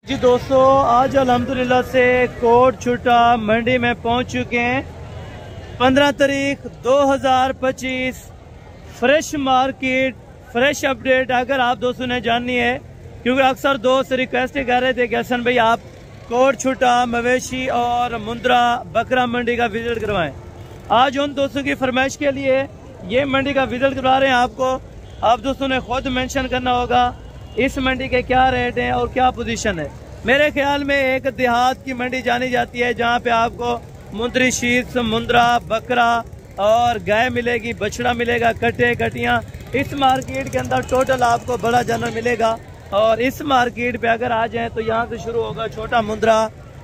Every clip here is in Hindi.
जी दोस्तों, आज अल्हम्दुलिल्लाह से कोट छुट्टा मंडी में पहुंच चुके हैं। 15 तारीख 2025 फ्रेश मार्केट फ्रेश अपडेट अगर आप दोस्तों ने जाननी है, क्योंकि अक्सर दोस्त रिक्वेस्ट कर रहे थे कि हसन भाई आप कोट छुट्टा मवेशी और मुंद्रा बकरा मंडी का विजिट करवाएं। आज उन दोस्तों की फरमाइश के लिए ये मंडी का विजिट करवा रहे हैं। आप दोस्तों ने खुद मेंशन करना होगा इस मंडी के क्या रेट हैं और क्या पोजीशन है। मेरे ख्याल में एक देहात की मंडी जानी जाती है जहां पे आपको मुंदरी शीत मुंद्रा बकरा और गाय मिलेगी, बछड़ा मिलेगा, कटे कटियां। इस मार्केट के अंदर टोटल आपको बड़ा जानवर मिलेगा। और इस मार्केट पे अगर आ जाएं तो यहाँ से शुरू होगा छोटा मुंद्रा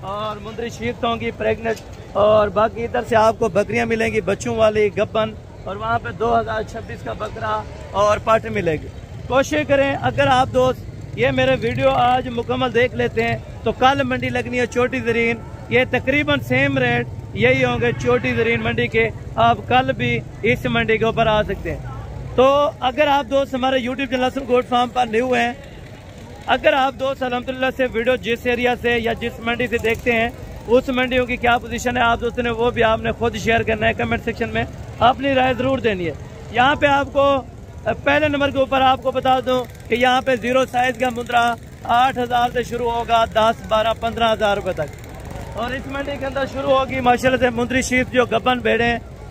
और मुंदरी शीत होंगी प्रेग्नेंट, और बाकी इधर से आपको बकरियां मिलेंगी बच्चों वाली गब्बन, और वहाँ पे 2026 का बकरा और पाट मिलेगी। कोशिश करें अगर आप दोस्त ये मेरे वीडियो आज मुकम्मल देख लेते हैं तो कल मंडी लगनी है छोटी जरीन। ये तकरीबन सेम रेट यही होंगे छोटी जरीन मंडी के। आप कल भी इस मंडी के ऊपर आ सकते हैं। तो अगर आप दोस्त हमारे यूट्यूब चैनल से गोट फार्म पर न्यू हैं, अगर आप दोस्त अल्हम्दुलिल्लाह से वीडियो जिस एरिया से या जिस मंडी से देखते हैं उस मंडियों की क्या पोजीशन है आप दोस्तों ने वो भी आपने खुद शेयर करना है। कमेंट सेक्शन में अपनी राय जरूर देनी है। यहाँ पे आपको पहले नंबर के ऊपर आपको बता दूं कि यहाँ पे 0 साइज का मुंद्रा 8000 से शुरू होगा 10, 12, 15,000 रुपए तक। और इस मंडी के अंदर शुरू होगी माशाल्लाह से मुंदरी शीत जो गबन भेड़े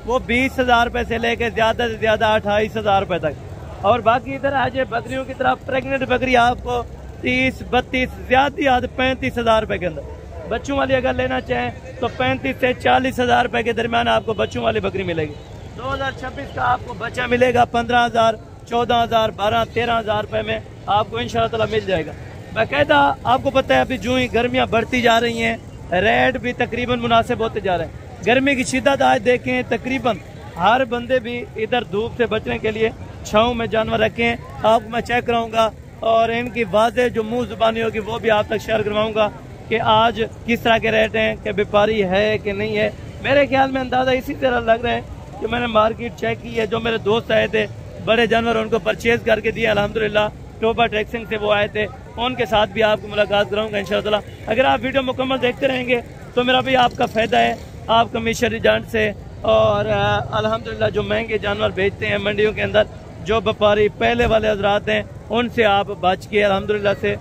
वो 20,000 रुपए से लेके ज्यादा से ज्यादा 28,000 रुपए तक। और बाकी इधर आज बकरियों की तरफ प्रेग्नेंट बकरी आपको 30, 32 ज्यादा 35,000 रुपए के अंदर। बच्चों वाली अगर लेना चाहें तो 35 से 40,000 रुपए के दरमियान आपको बच्चों वाली बकरी मिलेगी। 2026 का आपको बच्चा मिलेगा 15,000, 14,000, 12, 13,000 रुपए में आपको इंशाअल्लाह ताला मिल जाएगा। बाकायदा आपको पता है अभी जो ही गर्मियां बढ़ती जा रही हैं रेट भी तकरीबन मुनासिब होते जा रहे हैं। गर्मी की शिद्दत आज देखें, तकरीबन हर बंदे भी इधर धूप से बचने के लिए छाँव में जानवर रखें। आपको मैं चेक कराऊंगा और इनकी वाज़ेह जो मुँह जुबानी होगी वो भी आप तक शेयर करवाऊंगा कि आज किस तरह के रेट हैं, कि व्यापारी है कि नहीं है। मेरे ख्याल में अंदाज़ा इसी तरह लग रहा है कि मैंने मार्केट चेक की है। जो मेरे दोस्त आए थे बड़े जानवर उनको परचेज करके दिए अल्हम्दुलिल्लाह, टोबा ट्रैक्सिंग से वो आए थे, उनके साथ भी आपको मुलाकात कराऊंगा इंशाअल्लाह। अगर आप वीडियो मुकम्मल देखते रहेंगे तो मेरा भी आपका फ़ायदा है। आप कमीशन एजेंट से और अल्हम्दुलिल्लाह जो महंगे जानवर बेचते हैं मंडियों के अंदर, जो व्यापारी पहले वाले हजरात हैं उनसे आप बच के अल्हम्दुलिल्लाह से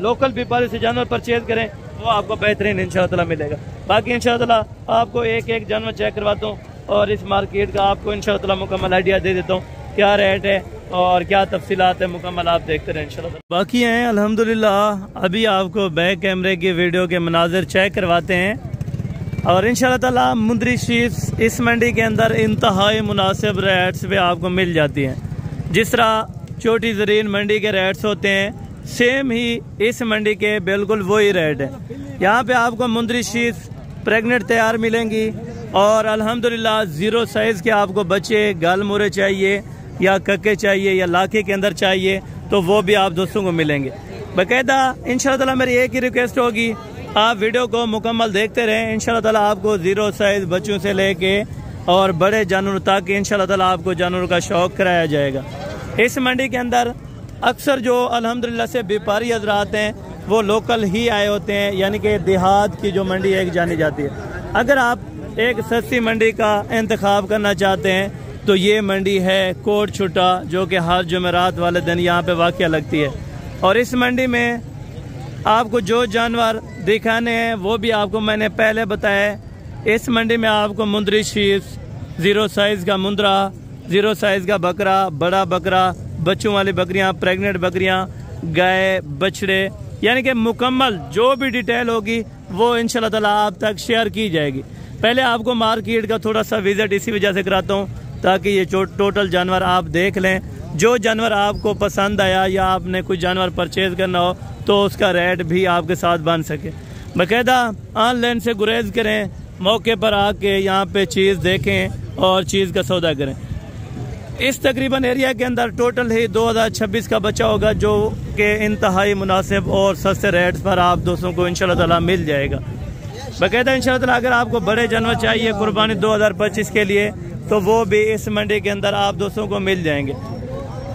लोकल व्यापारी से जानवर परचेज करें, वो आपको बेहतरीन इंशाअल्लाह मिलेगा। बाकी इंशाअल्लाह आपको एक एक जानवर चेक करवाता हूँ और इस मार्केट का आपको इंशाअल्लाह मुकम्मल आइडिया दे देता हूँ क्या रेट है और क्या तफसीलात है, मुकम्मल आप देखते रहें इंशाअल्लाह। बाकी हैं अल्हम्दुलिल्लाह अभी आपको बैक कैमरे की वीडियो के मनाजिर चेक करवाते हैं और इंशाअल्लाह ताला मुंदरी शीत इस मंडी के अंदर इंतहाई मुनासिब रेट्स पे आपको मिल जाती हैं। जिस तरह छोटी जरीन मंडी के रेट्स होते हैं सेम ही इस मंडी के बिल्कुल वही रेट है। यहाँ पे आपको मुंदरी शीत प्रेग्नेंट तैयार मिलेंगी और अल्हम्दुलिल्लाह 0 साइज के आपको बच्चे गाल मुरे चाहिए या कक्के चाहिए या लाखे के अंदर चाहिए तो वो भी आप दोस्तों को मिलेंगे। बाकायदा इंशाअल्लाह ताला मेरी एक ही रिक्वेस्ट होगी, आप वीडियो को मुकम्मल देखते रहें। इंशाअल्लाह ताला आपको 0 साइज बच्चों से लेके और बड़े जानवर तक इंशाअल्लाह ताला आपको जानवरों का शौक कराया जाएगा। इस मंडी के अंदर अक्सर जो अल्हम्दुलिल्लाह से व्यापारी हजरात हैं वो लोकल ही आए होते हैं, यानी कि देहात की जो मंडी एक जानी जाती है। अगर आप एक सस्ती मंडी का इंतखाब करना चाहते हैं तो ये मंडी है कोट छुट्टा, जो कि हर जुमेरात वाले दिन यहाँ पे वाक़या लगती है। और इस मंडी में आपको जो जानवर दिखाने हैं वो भी आपको मैंने पहले बताया। इस मंडी में आपको मुंदरी शीत, 0 साइज का मुंद्रा, 0 साइज का बकरा, बड़ा बकरा, बच्चों वाली बकरियां, प्रेग्नेंट बकरियां, गाय, बछड़े, यानी कि मुकम्मल जो भी डिटेल होगी वो इंशाअल्लाह ताला आप तक शेयर की जाएगी। पहले आपको मार्केट का थोड़ा सा विजिट इसी वजह से कराता हूँ ताकि ये टोटल जानवर आप देख लें। जो जानवर आपको पसंद आया या आपने कुछ जानवर परचेज करना हो तो उसका रेट भी आपके साथ बन सके। बाकायदा ऑनलाइन से गुरेज करें, मौके पर आके यहाँ पे चीज़ देखें और चीज़ का सौदा करें। इस तकरीबन एरिया के अंदर टोटल ही 2026 का बच्चा होगा जो कि इंतहाई मुनासिब और सस्ते रेट्स पर आप दोस्तों को इंशाअल्लाह ताला मिल जाएगा। बाकायदा इंशाअल्लाह ताला अगर आपको बड़े जानवर चाहिए कुर्बानी 2025 के लिए तो वो भी इस मंडी के अंदर आप दोस्तों को मिल जाएंगे।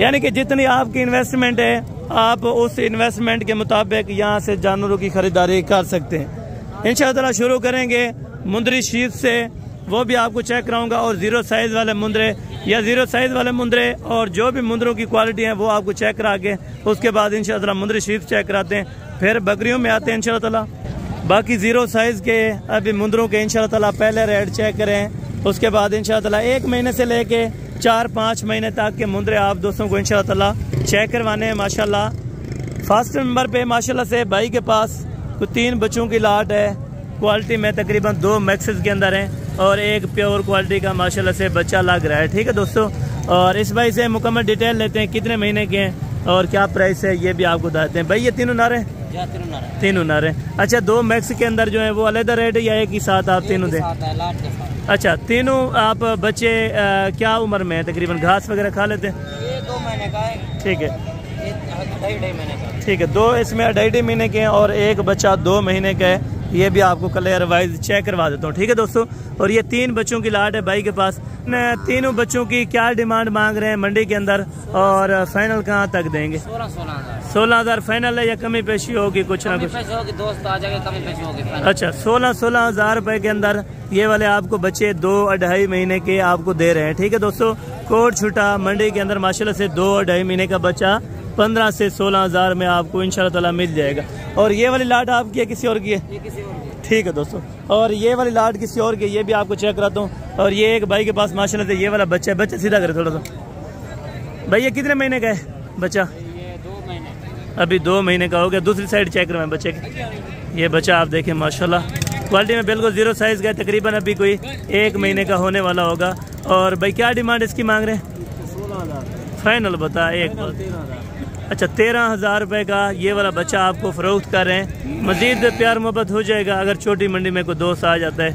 यानी कि जितनी आपकी इन्वेस्टमेंट है आप उस इन्वेस्टमेंट के मुताबिक यहाँ से जानवरों की खरीदारी कर सकते हैं। इंशाअल्लाह शुरू करेंगे मुंदरी शीप से, वो भी आपको चेक कराऊंगा, और जीरो साइज वाले मुंदरे या जीरो साइज वाले मुंदरे और जो भी मुंदरों की क्वालिटी है वो आपको चेक करा के उसके बाद इंशाअल्लाह मुंदरी शीप चेक कराते हैं, फिर बकरियों में आते हैं इंशाअल्लाह। बाकी जीरो साइज के अभी मुंदरों के इंशाअल्लाह पहले रेट चेक करें, उसके बाद इंशाअल्लाह 1 महीने से लेके 4-5 महीने तक के मुंदरे आप दोस्तों को इंशाअल्लाह चेक करवाने हैं माशाल्लाह। फर्स्ट नंबर पे माशाल्लाह से भाई के पास 3 बच्चों की लाट है, क्वालिटी में तकरीबन 2 मैक्सेस के अंदर हैं और एक प्योर क्वालिटी का माशाल्लाह से बच्चा लग रहा है। ठीक है दोस्तों, और इस भाई से मुकम्मल डिटेल लेते हैं, कितने महीने के हैं और क्या प्राइस है ये भी आपको बताते हैं। भाई ये तीनों नारे तीनों नारे, अच्छा 2 मैक्स के अंदर जो है वो अलग रेट है या एक ही साथ आप तीनों दें? अच्छा तीनों आप बच्चे क्या उम्र में है तकरीबन, घास वगैरह खा लेते हैं? 2 महीने का है। ठीक है, 2.5 महीने का। ठीक है, 2 इसमें 2.5 महीने के हैं और एक बच्चा 2 महीने का है। ये भी आपको क्लियर वाइज चेक करवा देता हूँ। ठीक है दोस्तों, और ये 3 बच्चों की लाट है भाई के पास। तीनों बच्चों की क्या डिमांड मांग रहे हैं मंडी के अंदर और फाइनल कहाँ तक देंगे? 16,000 फाइनल है या कमी पेशी होगी कुछ ना कुछ? दोस्त आ जाएगा, कमी पेशी होगी। अच्छा 16,000 रुपए के अंदर ये वाले आपको बच्चे 2-2.5 महीने के आपको दे रहे हैं। ठीक है दोस्तों, कोट छुटा मंडी के अंदर माशाल्लाह से 2-2.5 महीने का बच्चा 15 से 16,000 में आपको इंशाल्लाह ताला मिल जाएगा। और ये वाली लाट आपकी है किसी और की है? ये किसी और की। ठीक है दोस्तों, और ये वाली लाट किसी और की, ये भी आपको चेक कराता हूँ। और ये एक भाई के पास माशाल्लाह से ये वाला बच्चा है, बच्चा सीधा करे थोड़ा सा भाई, ये कितने महीने का है बच्चा? ये 2 महीने, अभी 2 महीने का हो गया। दूसरी साइड चेक करवाएं बच्चे की। ये बच्चा आप देखें माशाल्लाह क्वालिटी में बिल्कुल जीरो साइज का है, तकरीबन अभी कोई 1 महीने का होने वाला होगा। और भाई क्या डिमांड इसकी मांग रहे हैं? 16,000 फाइनल बता एक। 13,000। अच्छा 13,000 रुपए का ये वाला बच्चा आपको फरोख्त कर रहे हैं। मजीद प्यार मोहब्बत हो जाएगा अगर छोटी मंडी में कोई दोस्त आ जाता है।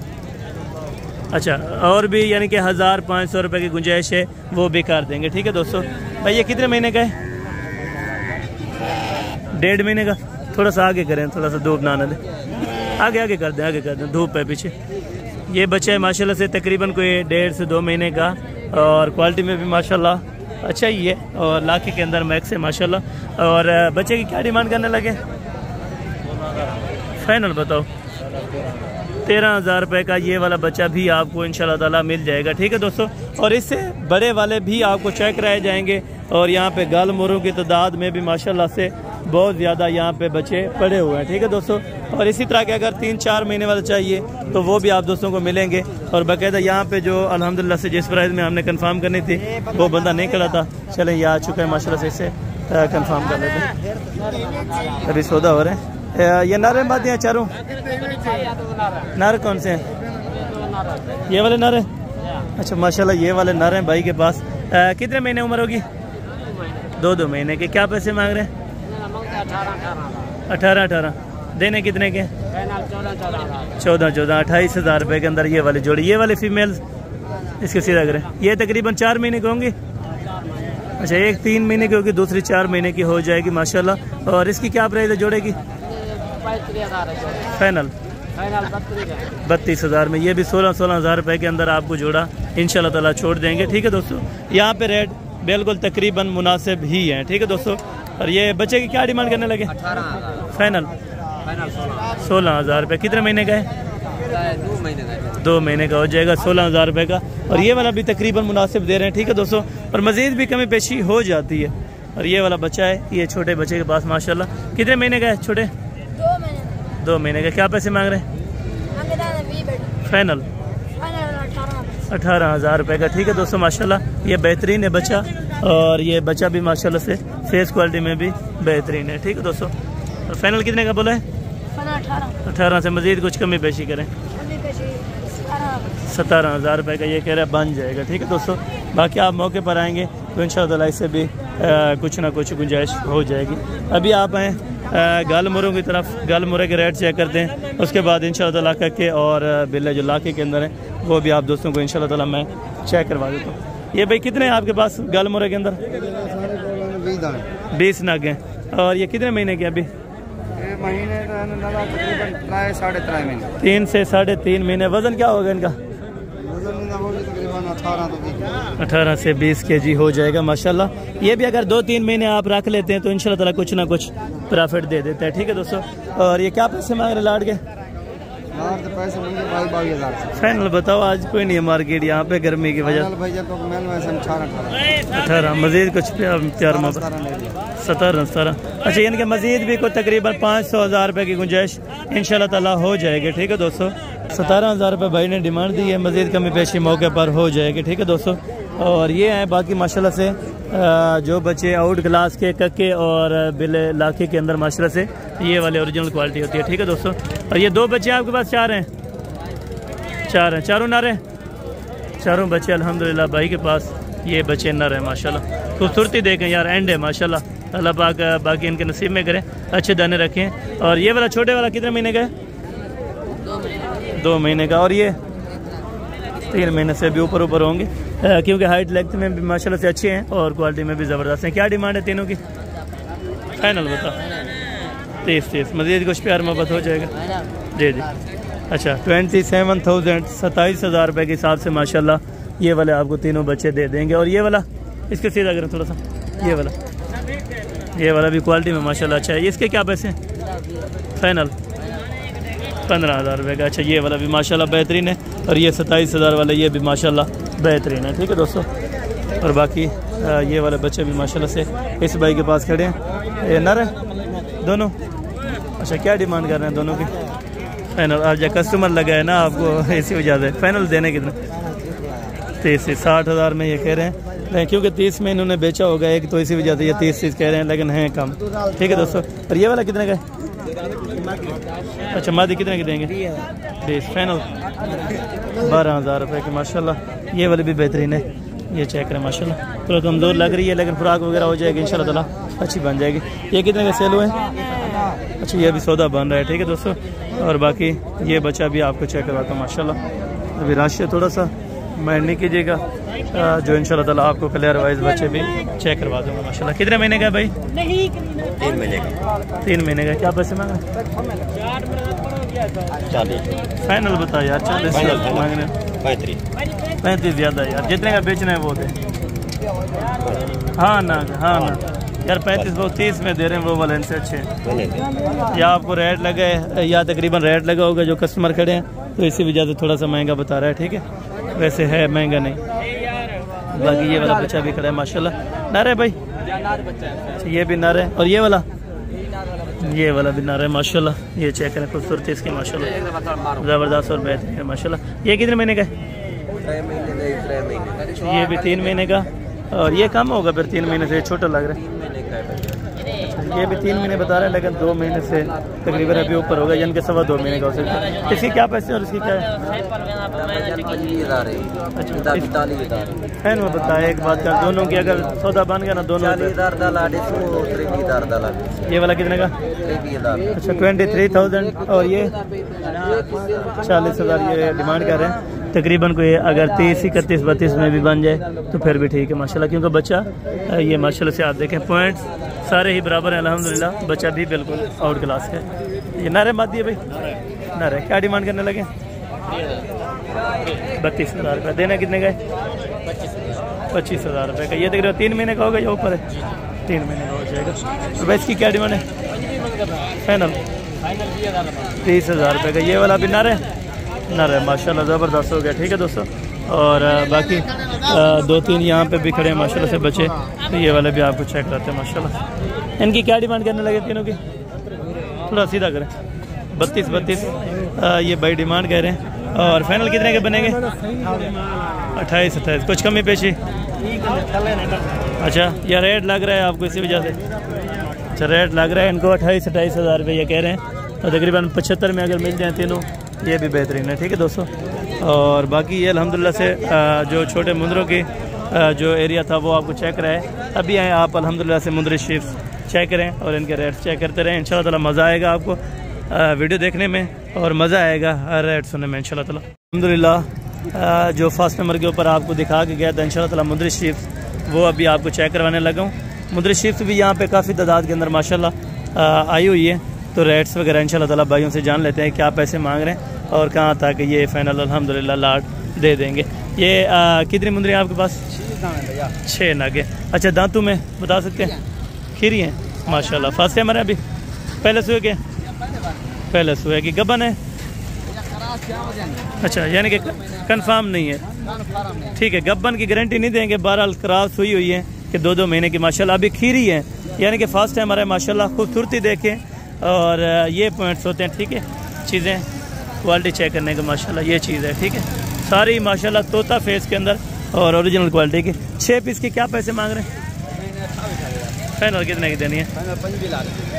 अच्छा और भी यानी कि 1,500 रुपए की गुंजाइश है, वो भी कर देंगे। ठीक है दोस्तों, भाई ये कितने महीने का है? 1.5 महीने का। थोड़ा सा आगे करें, थोड़ा सा धूप ना आने दें, आगे आगे कर दें, आगे कर दें, धूप है पीछे। ये बच्चा है माशाल्लाह से तकरीबन कोई 1.5 से 2 महीने का, और क्वालिटी में भी माशाल्लाह अच्छा ही है, और लाखे के अंदर मैक्स है माशाल्लाह। और बच्चे की क्या डिमांड करने लगे? फाइनल बताओ। 13,000 रुपये का ये वाला बच्चा भी आपको इंशाल्लाह ताला मिल जाएगा। ठीक है दोस्तों, और इससे बड़े वाले भी आपको चेक कराए जाएंगे। और यहाँ पे गाल मोरों की तादाद में भी माशाल्लाह से बहुत ज़्यादा यहाँ पे बच्चे पड़े हुए हैं। ठीक है दोस्तों, और इसी तरह के अगर 3-4 महीने वाले चाहिए तो वो भी आप दोस्तों को मिलेंगे। और बाकायदा यहाँ पे जो अल्हम्दुलिल्लाह से जिस प्राइस में हमने कंफर्म करनी थी वो बंदा नहीं खड़ा था, चले ये आ चुका है माशाल्लाह से, इसे कंफर्म कर लेते हैं। अभी सौदा हो रहे हैं। ये नारे बात हैं चारों नारे कौन से हैं? ये वाले नारे। अच्छा माशाल्लाह ये वाले नारे हैं भाई के पास। कितने महीने उम्र होगी? 2 महीने के। क्या पैसे मांग रहे हैं? 18 देने कितने के? 14 28,000 रुपये के अंदर ये वाली जोड़ी। ये वाले फीमेल इसके सीधा करें, ये तकरीबन 4 महीने की होंगी। अच्छा एक 3 महीने की होगी, दूसरी 4 महीने की हो जाएगी माशाल्लाह। और इसकी क्या प्राइस है जोड़े की? फाइनल 32,000 में। ये भी 16,000 रुपये के अंदर आपको जोड़ा इंशाल्लाह ताला छोड़ देंगे। ठीक है दोस्तों, यहाँ पे रेट बिल्कुल तकरीबन मुनासिब ही है। ठीक है दोस्तों, और ये बच्चे की क्या डिमांड करने लगे? 18,000 फाइनल 16,000 रुपये। कितने महीने का है? 2 महीने का हो जाएगा 16,000 रुपये का। और ये वाला भी तकरीबन मुनासिब दे रहे हैं। ठीक है दोस्तों, और मजीद भी कमी पेशी हो जाती है। और ये वाला बच्चा है, ये छोटे बच्चे के पास माशाल्लाह। कितने महीने का है छोटे? 2 महीने का। क्या पैसे मांग रहे हैं? फाइनल 18,000 रुपये का। ठीक है दोस्तों माशाल्लाह, ये बेहतरीन है बच्चा, और ये बच्चा भी माशाल्लाह से फेस क्वालिटी में भी बेहतरीन है। ठीक है दोस्तों, और फाइनल कितने का बोला है? 18 से मजीद कुछ कमी पेशी करें। 17,000 रुपये का ये कह रहा है बन जाएगा। ठीक है दोस्तों, बाकी आप मौके पर आएंगे तो इंशाअल्लाह इससे भी कुछ ना कुछ गुंजाइश हो जाएगी। अभी आप आएँ गाल मुरों की तरफ, गाल मुरे के रेट चेक करते हैं, उसके बाद इंशाअल्लाह ताला के और बिल्ले जो लाके के अंदर है वो भी आप दोस्तों को इंशाअल्लाह ताला मैं चेक करवा देता हूँ। ये भाई कितने हैं आपके पास गाल मुरे के अंदर? 20 नग हैं। और ये कितने महीने के अभी? महीने का 3 से 3.5 महीने। 3 से 3.5 महीने। वजन क्या होगा इनका? 18 से 20 kg हो जाएगा माशाल्लाह। ये भी अगर 2-3 महीने आप रख लेते हैं तो इंशाल्लाह ताला कुछ ना कुछ प्रॉफिट दे देता है। ठीक है दोस्तों। और ये क्या पैसे मांग रहे लाड के? तो पैसे मंगे 22,000 फाइनल बताओ। आज कोई नहीं है मार्केट यहाँ पे गर्मी की वजह। 18 मजीद कुछ प्यार 17। अच्छा इनके मजीद भी कोई तकरीबन 500,000 रुपये की गुंजाइश इंशाल्लाह ताला हो जाएगी। ठीक है दोस्तों। 17,000 रुपये भाई ने डिमांड दी है, मजीद कमी पेशी मौके पर हो जाएगी। ठीक है दोस्तों। और ये हैं बाकी माशाल्लाह से जो बच्चे आउट क्लास के कक्के और बिल लाखे के अंदर माशाल्लाह से ये वाले ओरिजिनल क्वालिटी होती है। ठीक है दोस्तों। और ये 2 बच्चे आपके पास 4 हैं? 4 हैं। चारों नर हैं? चारों बच्चे अल्हम्दुलिल्लाह भाई के पास ये बच्चे नर हैं माशाल्लाह। खूबसूरती देखें यार, एंड है माशाल्लाह। अल्लाह पाक बाकी इनके नसीब में करें, अच्छे दाने रखें। और ये वाला छोटे वाला कितने महीने का है? 2 महीने का। और ये 3 महीने से भी ऊपर होंगे क्योंकि हाइट लेंथ में भी माशाल्लाह से अच्छे हैं और क्वालिटी में भी ज़बरदस्त हैं। क्या डिमांड है तीनों की? फाइनल बता। 30 मज़ीद कुछ प्यार मोहब्बत हो जाएगा। जी जी। अच्छा 27,000 27,000 रुपये के हिसाब से माशाल्लाह ये वाले आपको तीनों बच्चे दे देंगे। और ये वाला इसके सीधा करें थोड़ा सा, ये वाला भी क्वालिटी में माशाल्लाह अच्छा है। इसके क्या पैसे? फाइनल 15,000 रुपये का। अच्छा ये वाला भी माशाल्लाह बेहतरीन है। और ये 27,000 वाला ये भी माशाल्लाह बेहतरीन है। ठीक है दोस्तों। और बाकी ये वाले बच्चे भी माशाल्लाह से इस भाई के पास खड़े हैं। ये नर है दोनों? अच्छा क्या डिमांड कर रहे हैं दोनों की? फाइनल आज कस्टमर लगा है ना आपको, इसी वजह से फाइनल देने कितने? 60,000 में ये कह रहे हैं, लेकिन क्योंकि 30 में इन्होंने बेचा होगा एक, तो इसी वजह से ये 30 कह रहे हैं, लेकिन हैं कम। ठीक है दोस्तों। और ये वाला कितने का है? अच्छा मादी कितने की देंगे? 20 फाइनल 12,000 रुपये की माशाल्लाह। ये वाली भी बेहतरीन है, ये चेक करें माशाल्लाह। थोड़ा कमज़ोर लग रही है लेकिन खुराक वगैरह हो जाएगी इंशाल्लाह ताला, अच्छी बन जाएगी। ये कितने का सेल हुए हैं? अच्छा ये भी सौदा बन रहा है। ठीक है दोस्तों। और बाकी ये बच्चा भी आपको चेक करवाता हूँ माशाल्लाह। अभी रश है थोड़ा सा, माइंड नहीं कीजिएगा, जो इंशाल्लाह ताला आपको क्लियर वाइज बच्चे भी चेक करवा दूँगा माशाल्लाह। कितने महीने का है भाई? 3 महीने का। 3 महीने का। क्या पैसे मांग रहे? 40 फाइनल बता यार। 40 मांग रहे हैं। 35 ज़्यादा यार, जितने का बेचना है वो दे। हाँ ना यार 35 वो 30 में दे रहे हैं, वो वाले इनसे अच्छे हैं। या आपको रेट लगा है या तकरीबन रेट लगा होगा जो कस्टमर खड़े हैं, तो इसी वजह से थोड़ा सा महंगा बता रहा है। ठीक है, वैसे है महंगा नहीं। बाकी ये वाला बच्चा भी खड़ा है माशाल्लाह। नर है भाई? ये भी नर है। और ये वाला भी नर है माशाल्लाह। ये चेक करें खूबसूरती इसकी माशाल्लाह, ज़बरदस्त और बेहतरीन है माशाल्लाह। ये कितने महीने का है? 3 महीने। ये भी 3 महीने का। और ये कम होगा फिर 3 महीने से, छोटा लग रहा है। ये भी 3 महीने बता रहे हैं, लेकिन 2 महीने से तकरीबन अभी ऊपर होगा, यानी कि 2.25 महीने का हो सकता है। इसकी क्या पैसे और इसकी क्या है? अच्छा बताया एक बात का, दोनों की अगर सौदा बन गया ना दोनों। ये वाला कितने का? अच्छा 23,000। और ये 40,000 ये डिमांड कर रहे हैं। तकरीबन कोई अगर 30, 31, 32 में भी बन जाए तो फिर भी ठीक है माशाल्लाह, क्योंकि बच्चा ये माशाल्लाह से आप देखें पॉइंट्स सारे ही बराबर हैं अल्हम्दुलिल्लाह। बच्चा भी बिल्कुल आउट क्लास है। ये नारे बात दिए भाई, नारे क्या डिमांड करने लगे? 32,000 रुपये। देना कितने का है? 25,000 रुपये का। ये देख रहे हो 3 महीने का होगा या ऊपर है? 3 महीने का हो जाएगा। तो भाई इसकी क्या डिमांड है? फाइनल 30,000 रुपये का। ये वाला भी नर है माशाल्लाह, ज़बरदस्त हो गया। ठीक है दोस्तों। और बाकी 2-3 यहाँ पे भी खड़े हैं माशाल्लाह से बच्चे, तो ये वाले भी आपको चेक करते हैं माशाल्लाह। इनकी क्या डिमांड करने लगे तीनों की? थोड़ा सीधा करें। 32 ये भाई डिमांड कह रहे हैं। और फाइनल कितने के बनेंगे? 28-27। कुछ कमी पेशी? अच्छा यह रेट लग रहा है आपको इसी वजह से? अच्छा रेट लग रहा है इनको 28-28,000 रुपये ये कह रहे हैं। और तकरीबन 75 में अगर मिल जाए तीनों, ये भी बेहतरीन है। ठीक है दोस्तों। और बाकी ये अल्हम्दुलिल्लाह से जो छोटे मुंदरों की जो एरिया था वो आपको चेक रहा है। अभी आए आप अल्हम्दुलिल्लाह से मुंदरी शीप्स चेक करें और इनके रेट्स चेक करते रहें। इंशाल्लाह ताला मज़ा आएगा आपको वीडियो देखने में और मज़ा आएगा रेट सुनने में इंशाल्लाह ताला। अल्हम्दुलिल्लाह जो फर्स्ट नंबर के ऊपर आपको दिखा के गया था इंशाल्लाह ताला मुंदरी शीप्स, वो अभी आपको चेक करवाने लगा हूँ। मुंदरी शीप्स भी यहाँ पे काफ़ी तादाद के अंदर माशाल्लाह आई हुई है, तो रेट्स वगैरह इंशाल्लाह ताला भाइयों से जान लेते हैं क्या पैसे मांग रहे हैं और कहाँ तक ये फाइनल अल्हम्दुलिल्लाह लाट दे देंगे। ये कितनी मुंदरी है आपके पास? 6 नागे। अच्छा, दांतों में बता सकते हैं? खीरी हैं माशाल्लाह। फर्स्ट टाइम अभी पहले सुए के? पहले सुए की गबन है? अच्छा, यानी कि कंफर्म नहीं है। ठीक है, गब्बन की गारंटी नहीं देंगे। बहरहाल क्रॉस हुई हुई है कि 2-2 महीने की माशाल्लाह। अभी खीरी है, यानी कि फर्स्ट टाइम आ रहा है माशाल्लाह। खूबसूरती देखें और ये पॉइंट्स होते हैं। ठीक है, चीज़ें क्वालिटी चेक करने का माशाल्लाह ये चीज़ है। ठीक है, सारी माशाल्लाह तोता फेस के अंदर और ओरिजिनल क्वालिटी की। 6 पीस के क्या पैसे मांग रहे हैं? फाइनल कितने की देनी है?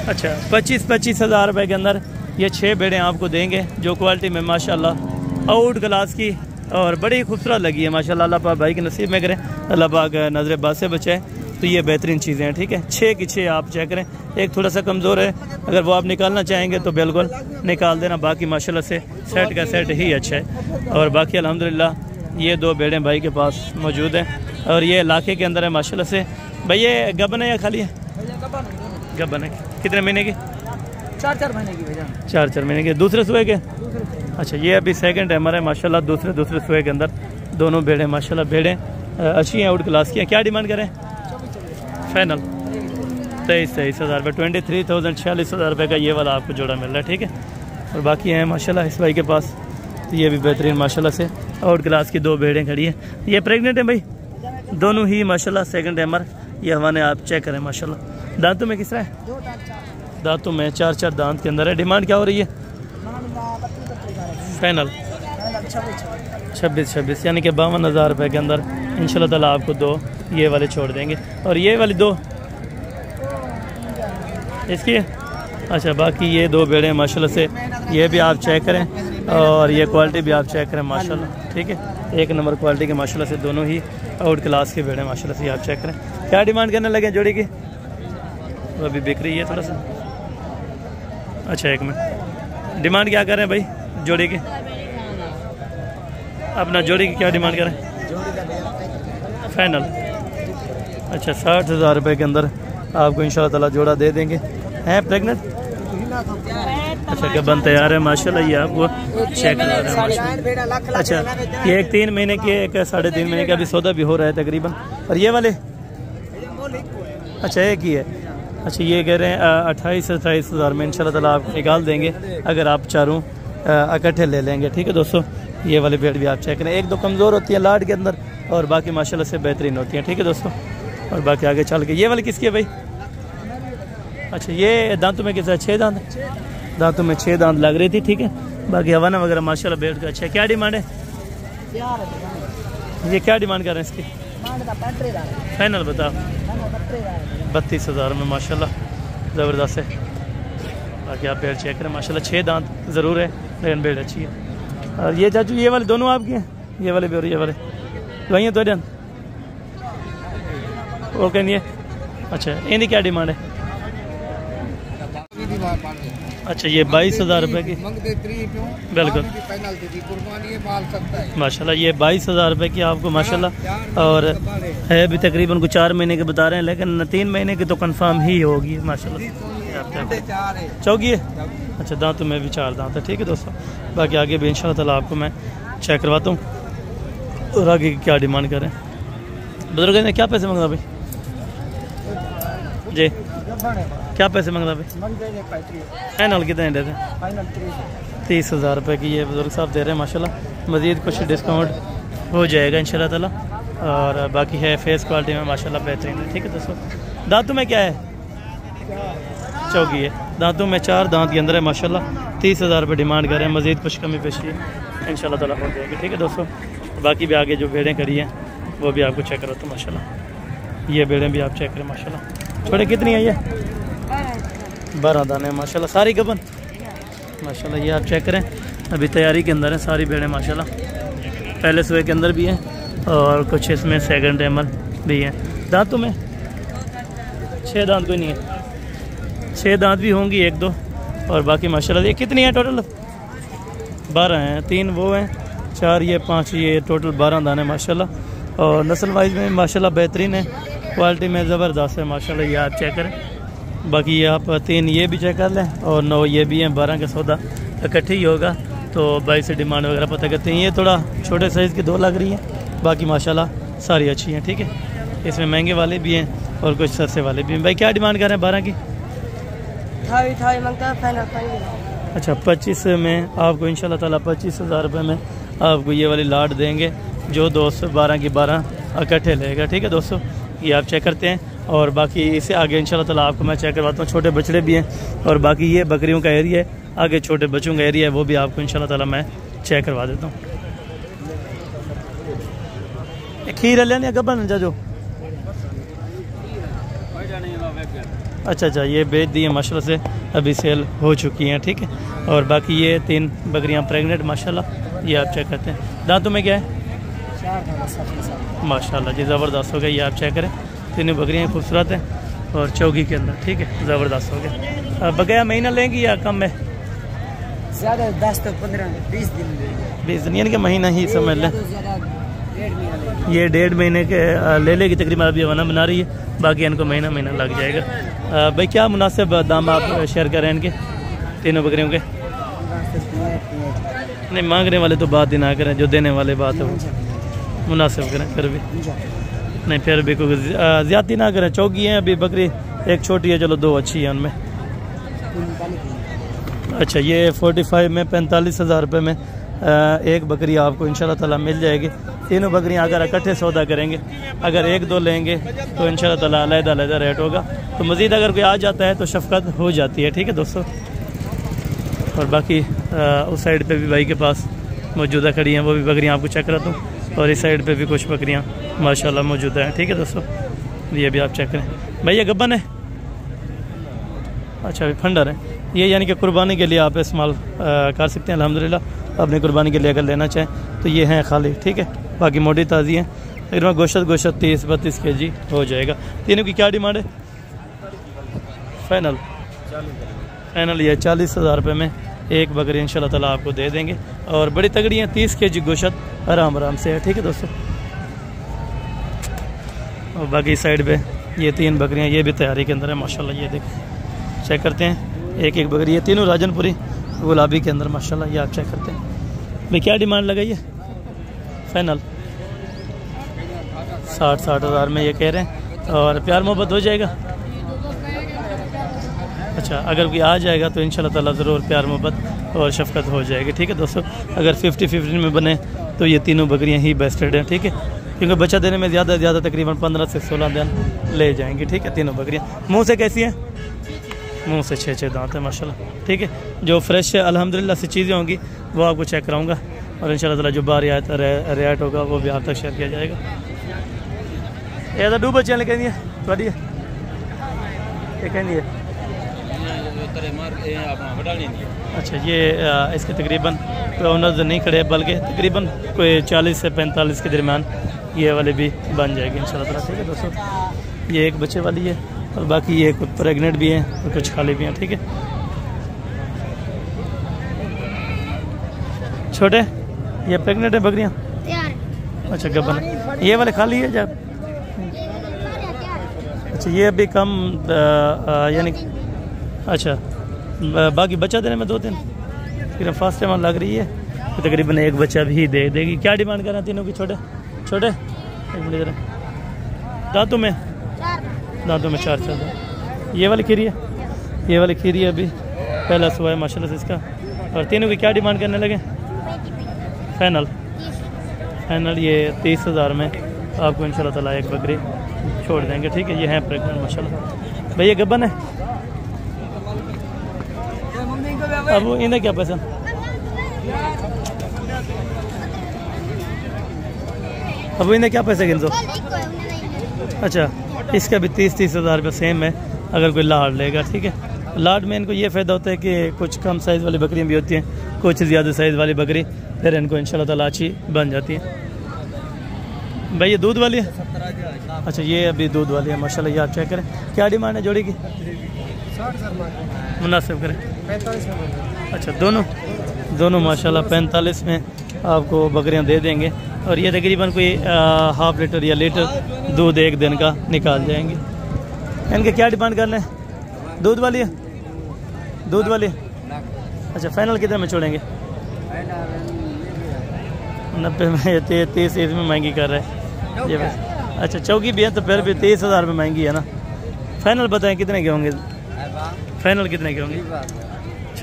अच्छा, 25 हज़ार रुपये के अंदर ये 6 बेड़ें आपको देंगे, जो क्वालिटी में माशाल्लाह आउट क्लास की और बड़ी खूबसूरत लगी है माशाल्लाह। अल्लाह पाक भाई के नसीब में करें, अल्लाह पाक नजर बात से बचाए। तो ये बेहतरीन चीज़ें हैं। ठीक है, 6 की 6 आप चेक करें। एक थोड़ा सा कमज़ोर है, अगर वो आप निकालना चाहेंगे तो बिल्कुल निकाल देना। बाकी माशाल्लाह से सेट का सेट ही अच्छा है। और बाकी अल्हम्दुलिल्लाह ये 2 बेड़ें भाई के पास मौजूद हैं और ये इलाके के अंदर है माशाल्लाह से। भाई ये गबन है या खाली है? गबन है। कितने महीने की? 4 महीने की भैया। 4 महीने के। दूसरे सुए के? अच्छा, ये अभी सेकंड टाइमर है माशाल्लाह। दूसरे सुए के अंदर दोनों भेड़ें माशाल्लाह। भेड़ें अच्छी हैं, आउट क्लास की हैं। क्या डिमांड करें? फाइनल 23 हज़ार रुपये, 23,000 46 हज़ार रुपये का ये वाला आपको जोड़ा मिल रहा है। ठीक है, और बाकी हैं माशाल्लाह इस भाई के पास। तो ये भी बेहतरीन माशाल्लाह से आउट क्लास की 2 भेड़ें खड़ी हैं। ये प्रेग्नेंट हैं भाई दोनों ही माशाल्लाह, सेकंड टाइमर। ये हवाने आप चेक करें माशाल्लाह। दांतों में किस तरह है? दांतों में 4 दांत के अंदर है। डिमांड क्या हो रही है? फाइनल 26 यानी कि 52 हज़ार रुपये के अंदर इंशाल्लाह ताला आपको 2 ये वाले छोड़ देंगे। और ये वाली 2 इसकी है। अच्छा, बाकी ये 2 बेड़े माशाल्लाह से ये भी आप चेक करें और ये क्वालिटी भी आप चेक करें माशाल्लाह। ठीक है, 1 नंबर क्वालिटी के माशाल्लाह से दोनों ही आउट क्लास के बेड़े माशाल्लाह से आप चेक करें। क्या डिमांड करने लगे जोड़ी की? वो अभी बिक रही है थोड़ा सा। अच्छा, 1 मिनट। डिमांड क्या कर रहे हैं भाई जोड़ी की? अपना जोड़ी की क्या डिमांड करें? फाइनल अच्छा 60 हज़ार रुपये के अंदर आपको इंशाल्लाह ताला जोड़ा दे देंगे। हैं प्रेग्नेंट? अच्छा, गबन तैयार है माशाल्लाह। ये आपको चेक करा रहे हैं माशाल्लाह। अच्छा, ये एक 3 महीने की, एक 3.5 महीने का अभी सौदा भी हो रहा है तकरीबन। और ये वाले? अच्छा, एक ही है। अच्छा, ये कह रहे हैं 28 हज़ार में इंशाल्लाह ताला आपको निकाल देंगे अगर आप चारों इकट्ठे ले लेंगे। ठीक है दोस्तों, ये वाली भेड़ भी आप चेक करें। 1-2 कमज़ोर होती है लाड के अंदर और बाकी माशाल्लाह से बेहतरीन होती हैं। ठीक है दोस्तों, और बाकी आगे चल के ये वाली किसकी है भाई? अच्छा, ये दांतों में कितना? 6 दांत। दांतों में 6 दांत लग रही थी। ठीक है, बाकी हवाना वगैरह माशाल्लाह भेड़ का अच्छा है। क्या डिमांड है? ये क्या डिमांड कर रहे हैं इसकी? फाइनल बताओ। 32 हज़ार में माशाल्लाह ज़बरदस्त है। बाकी आप भेड़ चेक करें माशाल्लाह। 6 दांत ज़रूर है लेकिन भेड़ अच्छी है। और ये चाचू ये वाले दोनों आपके हैं? ये वाले भी और ये वाले वही हैं? तो ओके, ये अच्छा, इनकी क्या डिमांड है? अच्छा, ये 22 हज़ार रुपये की। बिल्कुल माशाल्लाह, ये 22 हज़ार रुपये की आपको माशाल्लाह। और है भी तकरीबन कुछ 4 महीने के बता रहे हैं, लेकिन 3 महीने की तो कंफर्म ही होगी माशाल्लाह। चौकी है? अच्छा, दांतों में भी 4 दांत है। ठीक है दोस्तों, बाकी आगे भी इंशाल्लाह ताला आपको मैं चेक करवाता हूँ और आगे की क्या डिमांड करें। बुजुर्ग ने क्या पैसे मांगा भाई जी? क्या पैसे मांगना भाई? फाइनल कितने दे दें? 30 हज़ार रुपये की ये बुजुर्ग साहब दे रहे हैं माशाल्लाह। मज़ीद कुछ डिस्काउंट हो जाएगा इंशाल्लाह ताला। और बाकी है फेस क्वालिटी में माशाल्लाह बेहतरीन है। ठीक है दोस्तों, दांतों में क्या है? चौकी है। दांतों में 4 दांत के अंदर है माशाल्लाह। 30 हज़ार रुपये डिमांड कर रहे हैं। मज़ीद कुछ कमी पेशी इंशाल्लाह ताला हो जाएगी। ठीक है दोस्तों, बाकी भी आगे जो भेड़ें करी हैं वो भी आपको चेक करो तो माशाल्लाह। ये भेड़ें भी आप चेक करें माशाल्लाह। छोटे कितनी है ये? 12 दाने माशाल्लाह, सारी गबन माशाल्लाह। ये आप चेक करें, अभी तैयारी के अंदर है सारी भेड़ें माशाल्लाह। पहले सुबह के अंदर भी हैं और कुछ इसमें सेकंड टाइमर भी हैं। दांतों में 6 दांत कोई नहीं है। 6 दांत भी होंगी 1-2 और बाकी माशाल्लाह। ये कितनी है टोटल? 12 हैं। 3 वो हैं, 4 ये, 5 ये, टोटल 12 दाने माशाल्लाह। और नस्ल वाइज में माशाल्लाह बेहतरीन है, क्वालिटी में ज़बरदस्त है माशाल्लाह। ये आप चेक करें। बाकी ये आप 3 ये भी चेक कर लें और 9 ये भी हैं। 12 का सौदा इकट्ठे ही होगा तो 22 से डिमांड वगैरह पता करते हैं। ये थोड़ा छोटे साइज़ की 2 लग रही है बाकी माशाल्लाह सारी अच्छी हैं, ठीक है। इसमें महंगे वाले भी हैं और कुछ सस्ते वाले भी हैं। भाई क्या डिमांड कर रहे हैं 12 की? अच्छा 25 में आपको इंशाल्लाह ताला 25,000 रुपये में आपको ये वाली लाट देंगे, जो दोस्त 12 की 12 इकट्ठे लेगा, ठीक है दोस्तों। ये आप चेक करते हैं और बाकी इससे आगे इंशाल्लाह ताला आपको मैं चेक करवाता हूँ। छोटे बछड़े भी हैं और बाकी ये बकरियों का एरिया है, आगे छोटे बच्चों का एरिया है, वो भी आपको इंशाल्लाह ताला मैं चेक करवा देता हूँ। खीर लेने गबन जो अच्छा ये बेच दी है माशाल्लाह से, अभी सेल हो चुकी हैं, ठीक है। और बाकी ये 3 बकरियां प्रेग्नेंट माशाल्लाह, ये आप चेक करते हैं। दांतों में क्या है? माशाल्लाह जी ज़बरदस्त हो गया, ये आप चेक करें। 3 बकरियां खूबसूरत हैं और चौकी के अंदर, ठीक है, ज़बरदस्त हो गया। बकाया महीना लेंगी या कम में? ज़्यादा 10 तो 15 20 दिन 20 दिन यानी कि महीना ही समझ लें। ये 1.5 महीने के ले लेगी तकरीबन, अभी वना बना रही है, बाकी इनको महीना लग जाएगा। भाई क्या मुनासिब दाम आप शेयर करें इनके 3 बकरियों के? नहीं मांगने वाले तो बात ही ना करें, जो देने वाले बात है वो मुनासिब करें, फिर भी नहीं, फिर भी कोई ज़्यादती ना करें। चौकी हैं अभी बकरी, एक छोटी है, चलो 2 अच्छी है उनमें। अच्छा ये 45 में 45,000 रुपये में एक बकरी आपको इंशाल्लाह ताला मिल जाएगी। 3 बकरियां अगर इकट्ठे सौदा करेंगे, अगर 1-2 लेंगे तो इंशाल्लाह ताला अलग-अलग रेट होगा। तो मज़ीद अगर कोई आ जाता है तो शफ़क़त हो जाती है, ठीक है दोस्तों। और बाकी उस साइड पे भी भाई के पास मौजूदा खड़ी हैं, वो भी बकरियां आपको चेक कराता हूँ। और इस साइड पे भी कुछ बकरियां माशाल्लाह मौजूदा हैं, ठीक है दोस्तों। ये भी आप चेक करें। भाई ये गब्बन है? अच्छा अभी फंडर है ये, यानी कि कुर्बानी के लिए आप इस्तेमाल कर सकते हैं अल्हम्दुलिल्लाह। अपनी कुर्बानी के लिए अगर लेना चाहें तो ये हैं खाली, ठीक है। बाकी मोटी ताज़ी हैं, तकरीबन गोश्त 30-32 kg हो जाएगा। तीनों की क्या डिमांड है? फाइनल ये 40,000 रुपये में एक बकरी इंशाल्लाह ताला आपको दे देंगे। और बड़ी तगड़ी हैं, 30 kg गोश्त आराम से है, ठीक है दोस्तों। और बाकी साइड पे ये 3 बकरियां, ये भी तैयारी के अंदर है माशाल्लाह। ये देख चेक करते हैं, एक बकरी है, तीनों राजनपुरी गुलाबी के अंदर माशाल्लाह, ये आप चेक करते हैं। भाई क्या डिमांड लगाई है? फाइनल 60,000 में ये कह रहे हैं। और प्यार मोहब्बत हो जाएगा? अच्छा अगर कोई आ जाएगा तो इंशाल्लाह ताला ज़रूर प्यार मोहब्बत और शफ़क़त हो जाएगी, ठीक है दोस्तों। अगर 50-50 में बने तो ये तीनों बकरियां ही बेस्टेड हैं, ठीक है, क्योंकि बच्चा देने में ज़्यादा तकरीबन 15 से 16 दिन ले जाएंगी, ठीक है। तीनों बकरियां मुँह से कैसी हैं? मुँह से 6 दांत है माशाल्लाह, ठीक है। जो फ्रेश अल्हम्दुलिल्लाह से चीज़ें होंगी वो आपको चेक कराऊंगा और इंशाल्लाह ताला जो बार रियायत होगा वो भी आप तक शेयर किया जाएगा। ये तो 2 बच्चियां लेके दिए थोड़ी है, ये कहनी है। अच्छा ये इसके तकरीबन कोई ओनर्स नहीं खड़े, बल्कि तकरीबन कोई 40 से 45 के दरमियान ये वाले भी बन जाएगी इंशाल्लाह ताला, ठीक है दोस्तों। ये एक बच्चे वाली है और बाकी ये कुछ प्रेग्नेंट भी हैं और कुछ खाली भी हैं, ठीक है। छोटे ये प्रेग्नेंट है बकरियां? अच्छा गब्बन, ये वाले खाली है जब? अच्छा ये अभी कम यानी अच्छा बाकी बच्चा देने में 2 दिन फिर फर्स्ट टाइम लग रही है तो तकरीबन एक बच्चा भी दे देगी। क्या डिमांड कर रहे हैं तीनों की? छोटे एक मिनट इधर, दांतों में 4 ये वाली खीरी है, ये वाली खीरी है, अभी पहला सुबह है माशाल्लाह से इसका। और तीनों की क्या डिमांड करने लगे? फाइनल ये 30,000 में आपको इंशाल्लाह ताला एक बकरी छोड़ देंगे, ठीक है। ये हैं प्रेग्नेंट माशाल्लाह। भैया गब्बन है? अब इन्हें क्या पैसा? अब इन्हें क्या पैसे गिन दो? अच्छा इसका भी 30,000 रुपये सेम है अगर कोई लाड लेगा, ठीक है। लाड में इनको ये फ़ायदा होता है कि कुछ कम साइज़ वाली बकरियाँ भी होती हैं, कुछ ज़्यादा साइज़ वाली बकरी फिर इनको इंशाल्लाह ताला अच्छी बन जाती है। भाई ये दूध वाली है? अच्छा ये अभी दूध वाली है माशाल्लाह, ये आप चेक करें। क्या डिमांड है जोड़ी की? मुनासिब करें। अच्छा दोनों माशाल्लाह 45 में आपको बकरियां दे देंगे और ये तकरीबन कोई ½ लीटर या लीटर दूध एक दिन का निकाल जाएंगे। इनके क्या डिमांड कर लें? दूध वाली है? अच्छा फाइनल कितने में छोड़ेंगे? 90 में 30 में महंगी कर रहे हैं ये बस। अच्छा चौकी भी है तो फिर भी 30,000 में महंगी है ना। फाइनल बताएं कितने के होंगे? फाइनल कितने के होंगे?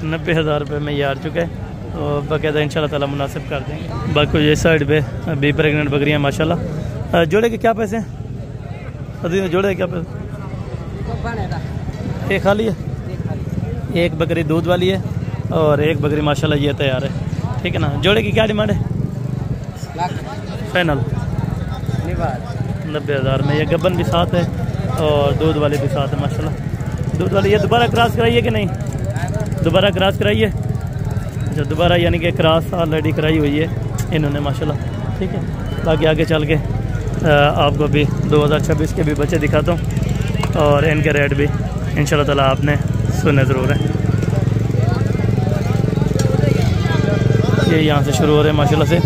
90,000 रुपये में ये आ चुका है। तो बाकायदा इंशाल्लाह ताला मुनासिब कर देंगे। बाकी ये साइड पे भी प्रेगनेंट बकरियाँ माशाल्लाह। जोड़े के क्या पैसे हैं? जोड़े के क्या पैसे? एक खाली है, एक बकरी दूध वाली है और एक बकरी माशाल्लाह ये तैयार है, ठीक है ना। जोड़े की क्या डिमांड है? फाइनल 90,000 में। ये गबन भी साथ है और दूध वाले भी साथ है माशाल्लाह। दूध वाली ये दोबारा क्रॉस कराइए कि नहीं? दोबारा क्रॉस कराइए। जो दोबारा यानी कि क्रॉस ऑलरेडी कराई हुई है इन्होंने माशाल्लाह, ठीक है। बाकी आगे चल के आपको भी 2026 के भी बच्चे दिखाता हूँ और इनके रेट भी इंशाल्लाह ताला आपने सुने ज़रूर है। ये यहाँ से शुरू हो रहे हैं माशाल्लाह से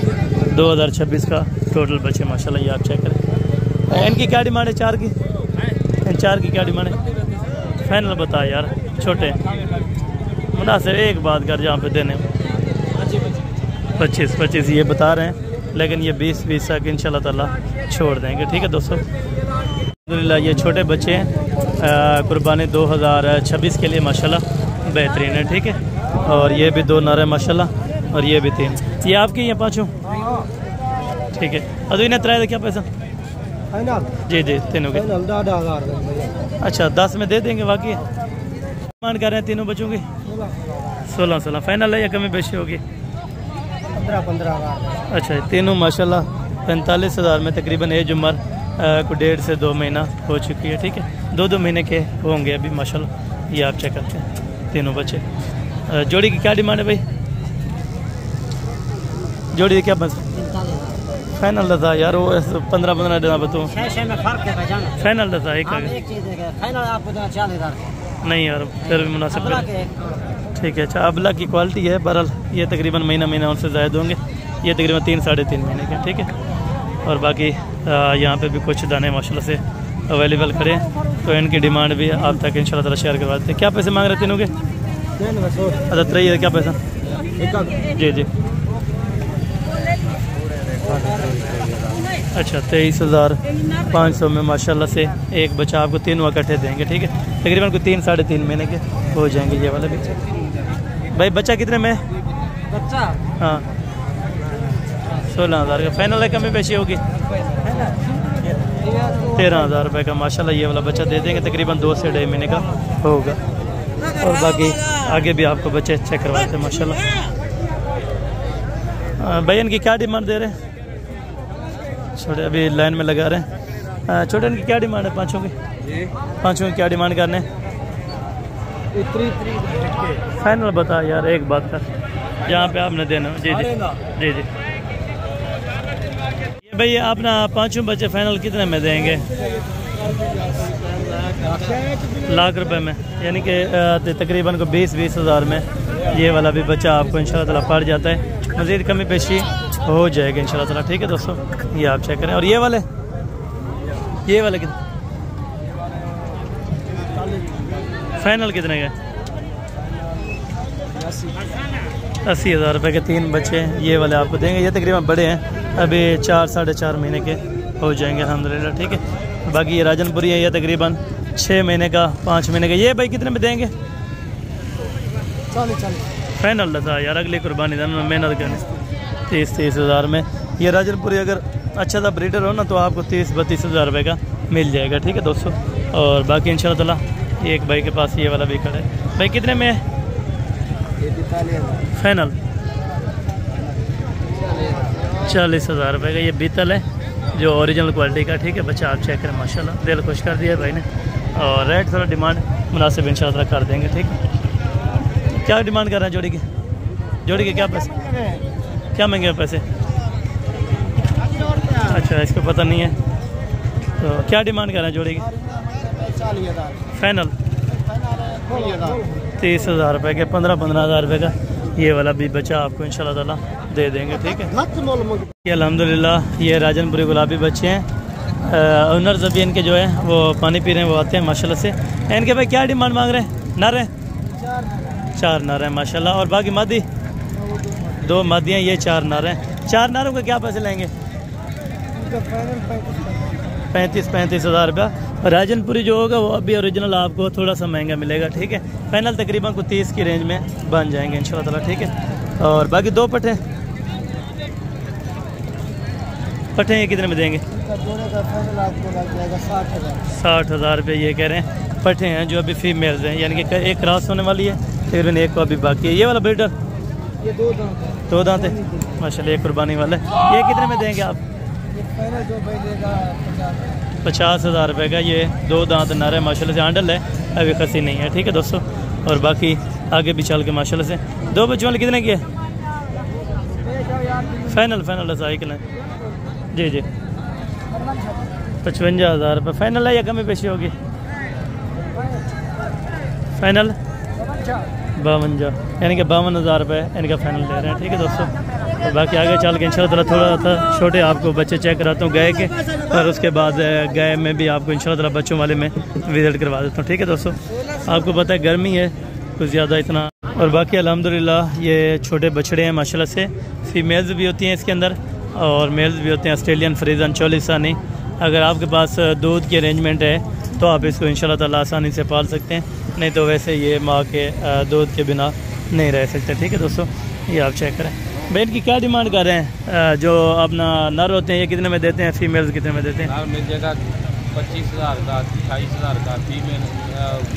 2026 का टोटल बच्चे माशाल्लाह। ये आप चेक करें। इनकी क्या डिमांड है? 4 की? इन 4 की क्या डिमांड है? फाइनल बता यार, छोटे मुनासिब एक बात कर जहाँ पे देने 25 ये बता रहे हैं, लेकिन ये 20 तक इंशाल्लाह ताला छोड़ देंगे, ठीक है दोस्तों। अल्हम्दुलिल्लाह ये छोटे बच्चे हैं कुर्बानी 2026 के लिए माशाल्लाह बेहतरीन है, ठीक है। और ये भी 2 नर है माशाल्लाह और ये भी 3। ये आपके यहाँ 5 ठीक है। अदू इन्हें त्राए क्या पैसा? जी जी तीनों के। अच्छा 10 में दे देंगे। बाकी मान कर रहे हैं तीनों बच्चों की 16 फाइनल है या कमी बेशी होगी? 15,000। अच्छा तीनों माशाल्लाह 45,000 में तकरीबन एज उम्र को 1.5 से 2 महीना हो चुकी है, ठीक है। 2 महीने के होंगे अभी माशाल्लाह। ये आप चेक करते हैं तीनों बच्चे। जोड़ी की क्या डिमांड है भाई? जोड़ी क्या बस फाइनल था यार? वो 15 देना बताऊँ फाइनल था एक नहीं यार, फिर भी मुनासिब ठीक है। अच्छा अबला की क्वालिटी है बहरहाल। ये तकरीबन महीना उनसे ज़्यादा होंगे। ये तकरीबन 3-3.5 महीने के, ठीक है। और बाकी यहाँ पे भी कुछ दाने माशाल्लाह से अवेलेबल खड़े हैं, तो इनकी डिमांड भी आप तक इंशाल्लाह ताला शेयर करवा देते हैं। क्या पैसे मांग रहे तीनों के? अच्छा 3 क्या पैसा? जी जी अच्छा 23,500 में माशाल्लाह से एक बच्चा आपको 3 इकट्ठे देंगे, ठीक है। तकरीबन कोई 3-3.5 महीने के हो जाएंगे ये वाले बच्चे। भाई बच्चा कितने में? बच्चा हाँ 16,000 का फाइनल है, कमी पेशी होगी 13,000 रुपये का माशाल्लाह। ये वाला बच्चा दे देंगे, तकरीबन 2 से 2.5 महीने का होगा। और बाकी आगे भी आपको बच्चे चेक करवाते हैं माशाल्लाह। भाई इनकी क्या डिमांड दे रहे हैं? छोटे अभी लाइन में लगा रहे हैं। छोटे इनकी क्या डिमांड है? 5 की? 5 की क्या डिमांड करने? फाइनल बता यार एक बात कर, जहाँ पे आपने देना। जी जी जी जी ये भाई आप ना 5 बच्चे फाइनल कितने में देंगे? लाख रुपए में, यानी कि तकरीबन को 20,000 में ये वाला भी बच्चा आपको इंशाल्लाह ताला पड़ जाता है। मज़ीद कमी पेशी हो जाएगा इंशाल्लाह ताला, ठीक है दोस्तों। ये आप चेक करें। और ये वाले कितने फाइनल कितने के? 80,000 रुपये के 3 बच्चे ये वाले आपको देंगे। ये तकरीबन बड़े हैं, अभी 4-4.5 महीने के हो जाएंगे अल्हम्दुलिल्लाह, ठीक है। बाकी ये राजनपुरी है, ये तकरीबन 6 महीने का 5 महीने का। ये भाई कितने में देंगे? 40 फाइनल था यार, अगली कुर्बानी था मेहनत करनी। 30,000 में ये राजनपुरी अगर अच्छा सा ब्रीडर हो ना तो आपको 30-32,000 रुपये का मिल जाएगा, ठीक है दोस्तों। और बाकी इंशाल्लाह ताला एक भाई के पास ये वाला भी खड़ा है। भाई कितने में है फाइनल? 40,000 रुपये का ये बीतल है, जो ओरिजिनल क्वालिटी का, ठीक है। बच्चा आप चेक करें माशाल्लाह, दिल खुश कर दिया भाई ने। और रेट थोड़ा डिमांड मुनासिब इंशाल्लाह कर देंगे, ठीक है। क्या डिमांड कर रहे हैं जोड़ी की? जोड़ी के क्या पैसे? क्या महंगे पैसे? अच्छा इसको पता नहीं है, तो क्या डिमांड कर रहे हैं जोड़ी की? फाइनल 30,000 रुपये के 15,000 रुपये का ये वाला भी बच्चा आपको इंशाल्लाह ताला दे देंगे, ठीक है। ये अल्हम्दुलिल्लाह ये राजनपुरी गुलाबी बच्चे हैं। ओनर्स अभी इनके जो है वो पानी पी रहे हैं, वो आते हैं माशाल्लाह से। इनके भाई क्या डिमांड मांग रहे हैं? नर है? 4 नर हैं माशाल्लाह। और बाकी मादी 2 मादियाँ, ये 4 नर हैं। 4 नारों के क्या पैसे लेंगे? 35 हज़ार रुपया। राजनपुरी जो होगा वो अभी ओरिजिनल आपको थोड़ा सा महंगा मिलेगा, ठीक है। फाइनल तकरीबन को 30 की रेंज में बन जाएंगे इंशाल्लाह ताला, ठीक है। और बाकी 2 पट्टे ये कितने में देंगे? 60,000 रुपये ये कह रहे हैं। पट्टे हैं जो अभी फीमेल्स हैं, यानी कि एक क्रॉस होने वाली है, तकरीबन एक को अभी बाकी है। ये वाला ब्रीडर ये 2 दांत है माशाल्लाह, एक कुर्बानी वाला है। ये कितने में देंगे आप? 50,000 रुपये का। ये 2 दांत नर है माशाल्लाह से, हैंडल है, अभी खसी नहीं है, ठीक है दोस्तों। और बाकी आगे भी चल के माशाल्लाह से 2 बच्चों वाले कितने की है? फाइनल साइकिल है जी 55,000 रुपये फाइनल है या कमी पेशी होगी? फाइनल 52, यानी कि 52,000 रुपये इनका फाइनल ले रहे हैं, ठीक है दोस्तों। और बाकी आगे चल के इंशाल्लाह थोड़ा सा छोटे आपको बच्चे चेक कराता हूँ गाय के, और उसके बाद गाय में भी आपको इंशाल्लाह बच्चों वाले में विजिट करवा देता हूँ, ठीक है दोस्तों। आपको पता है गर्मी है कुछ ज़्यादा इतना। और बाकी अल्हम्दुलिल्लाह ये छोटे बछड़े हैं माशाल्लाह से, फीमेल्स भी होती हैं इसके अंदर और मेल्स भी होते हैं। ऑस्ट्रेलियन फ्रीजन चोलिसानी, अगर आपके पास दूध की अरेंजमेंट है तो आप इसको इंशाल्लाह ताला आसानी से पाल सकते हैं, नहीं तो वैसे ये माँ के दूध के बिना नहीं रह सकते, ठीक है दोस्तों। ये आप चेक करें। भाई इनकी क्या डिमांड कर रहे हैं? जो अपना नर होते हैं ये कितने में देते हैं? फीमेल्स कितने में देते हैं? नर मिल जाएगा 25,000 का, 28,000 का। फीमेल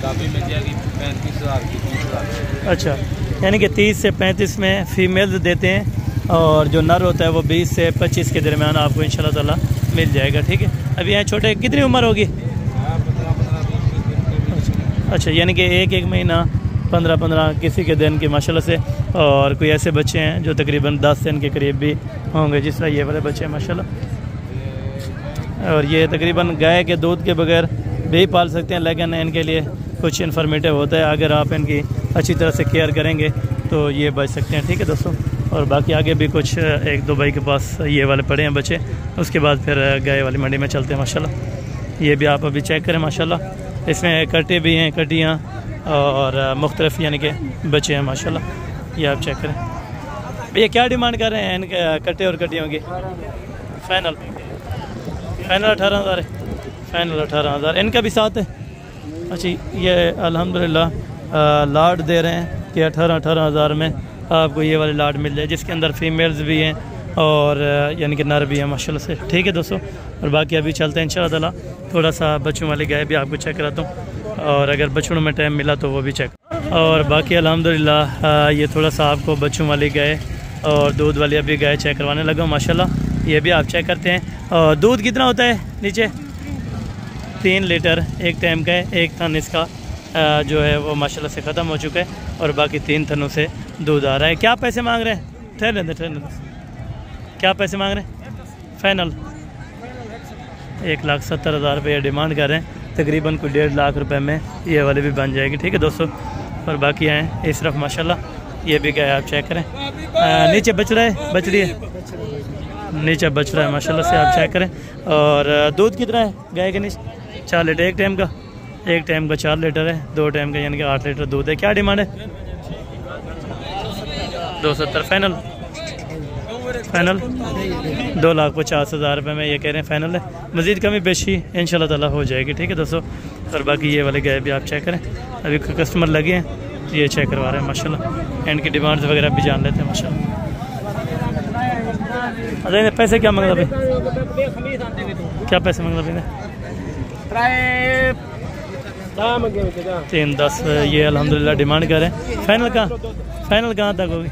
गाभी मिल जाएगी 35,000 की, 30,000। अच्छा, यानी कि 30 से 35 में फीमेल्स देते हैं, और जो नर होता है वो 20 से 25 के दरमियान आपको इंशाल्लाह ताला मिल जाएगा, ठीक है। अभी यहाँ छोटे कितनी उम्र होगी? अच्छा, यानी कि एक महीना 15 किसी के दिन की माशाल्लाह से। और कोई ऐसे बच्चे हैं जो तकरीबन 10 दिन के करीब भी होंगे, जिस तरह ये वाले बच्चे हैं माशाल्लाह। और ये तकरीबन गाय के दूध के बगैर भी पाल सकते हैं, लेकिन इनके लिए कुछ इन्फॉर्मेटिव होता है। अगर आप इनकी अच्छी तरह से केयर करेंगे तो ये बच सकते हैं, ठीक है दोस्तों। और बाकी आगे भी कुछ 1-2 भाई के पास ये वाले पड़े हैं बच्चे, उसके बाद फिर गाय वाली मंडी में चलते हैं माशाल्लाह। ये भी आप अभी चेक करें माशाल्लाह, इसमें कटे भी हैं, कटियाँ और मुख्तलिफ यानी कि बच्चे हैं माशाल्लाह। ये आप चेक करें। भैया क्या डिमांड कर रहे हैं इनके कटे और कटियों की? फाइनल 18,000 है, फाइनल 18,000। इनका भी साथ है? अच्छा, ये अल्हम्दुलिल्लाह लाड दे रहे हैं कि 18,000 में आपको ये वाले लाड मिल जाए, जिसके अंदर फीमेल्स भी हैं और यानी कि नर भी हैं माशाल्लाह से, ठीक है दोस्तों। और बाकी अभी चलते हैं इंशाल्लाह ताला, थोड़ा सा बच्चों वाली गाय भी आपको चेक कराता हूँ, और अगर बच्चों में टाइम मिला तो वो भी चेक। और बाकी अल्हम्दुलिल्लाह ये थोड़ा सा आपको बच्चों वाली गाय और दूध वाली अभी गाय चेक करवाने लगा माशाल्लाह। ये भी आप चेक करते हैं। और दूध कितना होता है नीचे? 3 लीटर एक टाइम का है। एक थन इसका जो है वो माशाल्लाह से ख़त्म हो चुका है, और बाकी 3 थनों से दूध आ रहा है। क्या पैसे मांग रहे हैं? ठहरने दे। क्या पैसे मांग रहे हैं? फाइनल 1,70,000 रुपये डिमांड कर रहे हैं। तकरीबन कोई 1.5 लाख रुपए में ये वाले भी बन जाएगी, ठीक है दोस्तों। और बाकी हैं इस तरफ माशाल्लाह, ये भी गाय आप चेक करें। नीचे बछड़ा है, बछड़ी है, नीचे बछड़ा है माशाल्लाह से, आप चेक करें। और दूध कितना है गाय के नीचे? 4 लीटर एक टाइम का। एक टाइम का 4 लीटर है, 2 टाइम का यानी कि 8 लीटर दूध है। क्या डिमांड है? 270 फाइनल 2,50,000 रुपये में ये कह रहे हैं फाइनल है। मज़ीद कमी पेशी इंशाल्लाह ताला हो जाएगी, ठीक है दोस्तों। और बाकी ये वाले गाय भी आप चेक करें। अभी कस्टमर लगे हैं, ये चेक करवा रहे हैं माशाल्लाह। इनकी डिमांड्स वगैरह भी जान लेते हैं माशाल्लाह। अरे पैसे क्या मांगता भाई? क्या पैसे मांगता भाई? 310 ये अल्हम्दुलिल्लाह डिमांड करें। फाइनल कहाँ तक होगी?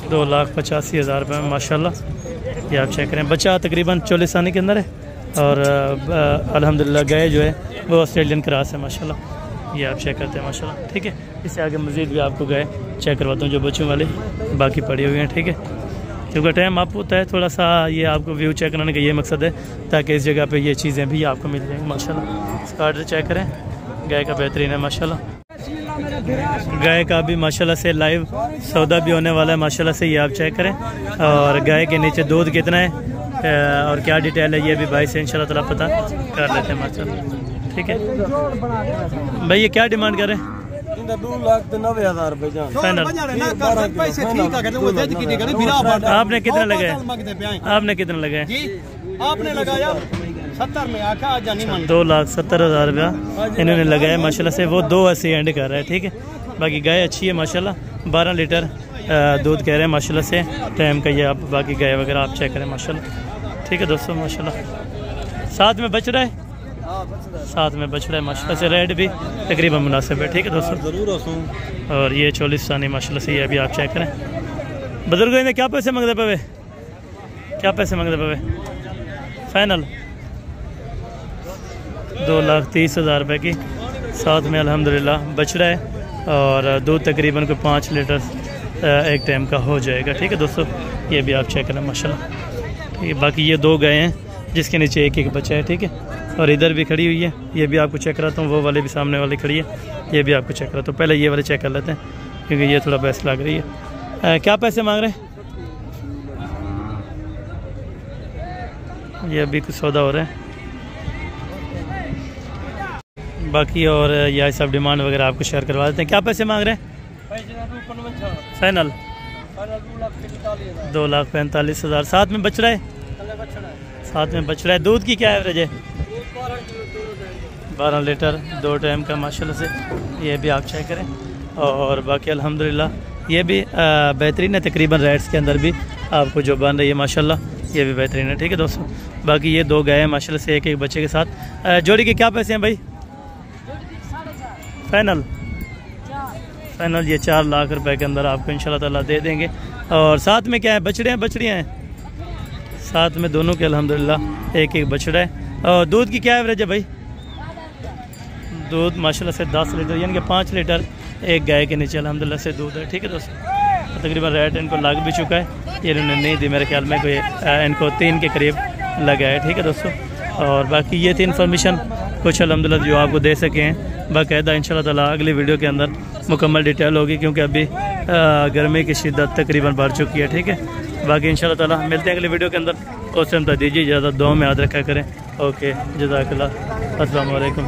2,85,000 रुपये में माशाल्लाह। ये आप चेक करें। बच्चा तकरीबन 40 साल के अंदर है, और अल्हम्दुलिल्लाह गाय जो है वो ऑस्ट्रेलियन क्रॉस है माशाल्लाह। ये आप चेक करते हैं माशाल्लाह, ठीक है। इससे आगे मज़ीद भी आपको गाय चेक करवाता हूँ जो बच्चों वाले बाकी पड़ी हुई हैं, ठीक है। क्योंकि टाइम आप होता है थोड़ा सा, ये आपको व्यू चेक कराने का ये मकसद है ताकि इस जगह पे ये चीज़ें भी आपको मिल जाएंगी माशाल्लाह। इसका आर्डर चेक करें, गाय का बेहतरीन है माशाल्लाह। गाय का भी माशाल्लाह से लाइव सौदा भी होने वाला है माशाल्लाह से, ये आप चेक करें। और गाय के नीचे दूध कितना है और क्या डिटेल है ये भी भाई से इंशाल्लाह ताला पता कर लेते हैं माशाल्लाह, ठीक है। भाई ये क्या डिमांड कर रहे हैं? ने 2,90,000 रुपए जान फाइनल। आपने कितना लगाया? आपने कितना लगाया? आपने लगाया 70 में आखा आज जानी मन 2,70,000 रुपया इन्होंने लगाया माशाल्लाह से। वो 280 एंड कर रहा है, ठीक है। बाकी गाय अच्छी है माशाल्लाह, 12 लीटर दूध कह रहे हैं माशाल्लाह से। टाइम का ये आप बाकी गाय वगैरह आप चेक करें माशाल्लाह, ठीक है दोस्तों माशाल्लाह। साथ में बच रहा है, साथ में बच रहा है माशाल्लाह से। रेट भी तकरीबन मुनासिब है, ठीक है दोस्तों। और ये 40 माशाल्लाह से, ये अभी आप चेक करें। बुजुर्ग ने क्या पैसे मांगते पे? क्या पैसे मांगते पे? फाइनल 2,30,000 रुपये की। साथ में अल्हम्दुलिल्लाह बच रहा है और दूध तकरीबन कोई 5 लीटर एक टाइम का हो जाएगा, ठीक है दोस्तों। ये भी आप चेक करें माशाल्लाह, ठीक है। बाकी ये 2 गाय हैं जिसके नीचे एक एक बच्चा है, ठीक है। और इधर भी खड़ी हुई है, ये भी आपको चेक कराता हूँ। वो वाले भी सामने वाली खड़ी है, ये भी आपको चेक कराता हूँ। पहले ये वाले चेक कर लेते हैं क्योंकि ये थोड़ा बेस्ट लग रही है। क्या पैसे मांग रहे हैं? ये अभी कुछ सौदा हो रहा है बाकी। और यह सब डिमांड वगैरह आपको शेयर करवा देते हैं। क्या पैसे मांग रहे हैं? फाइनल 2,45,000। साथ में बच रहा है, साथ में बच रहा है। दूध की क्या एवरेज है? 12 लीटर 2 टाइम का माशाल्लाह से, ये भी आप चेक करें। और बाकी अल्हम्दुलिल्लाह ये भी बेहतरीन है। तकरीबन रेट्स के अंदर भी आपको जो बन रही है माशाल्लाह, ये भी बेहतरीन है, ठीक है दोस्तों। बाकी ये 2 गाय हैं माशाल्लाह से, एक एक बच्चे के साथ। जोड़ी के क्या पैसे हैं भाई? फाइनल फाइनल ये 4 लाख रुपए के अंदर आपको इंशाल्लाह ताला दे देंगे। और साथ में क्या है? बछड़े हैं, बछड़ियाँ हैं साथ में दोनों के अल्हम्दुलिल्लाह, एक एक बछड़ा है। और दूध की क्या एवरेज है भाई? दूध माशाल्लाह से 10 लीटर यानी कि 5 लीटर एक गाय के नीचे अल्हम्दुलिल्लाह से दूध है, ठीक है दोस्तों। तकरीबन रेट इनको लग भी चुका है, ये इन्होंने नहीं दी मेरे ख्याल में, कोई इनको 3 के करीब लगा है, ठीक है दोस्तों। और बाकी ये थी इन्फॉर्मेशन कुछ अल्हम्दुलिल्लाह जो आपको दे सके हैं। बाकायदा इंशाल्लाह ताला अगली वीडियो के अंदर मुकम्मल डिटेल होगी क्योंकि अभी गर्मी की शिद्दत तकरीबन बढ़ चुकी है, ठीक है। बाकी इंशाल्लाह ताला मिलते हैं अगली वीडियो के अंदर। उस टाइम तक दीजिए इजाज़त, दुआ में याद रखा करें। ओके, जज़ाकल्लाह, अस्सलाम वालेकुम।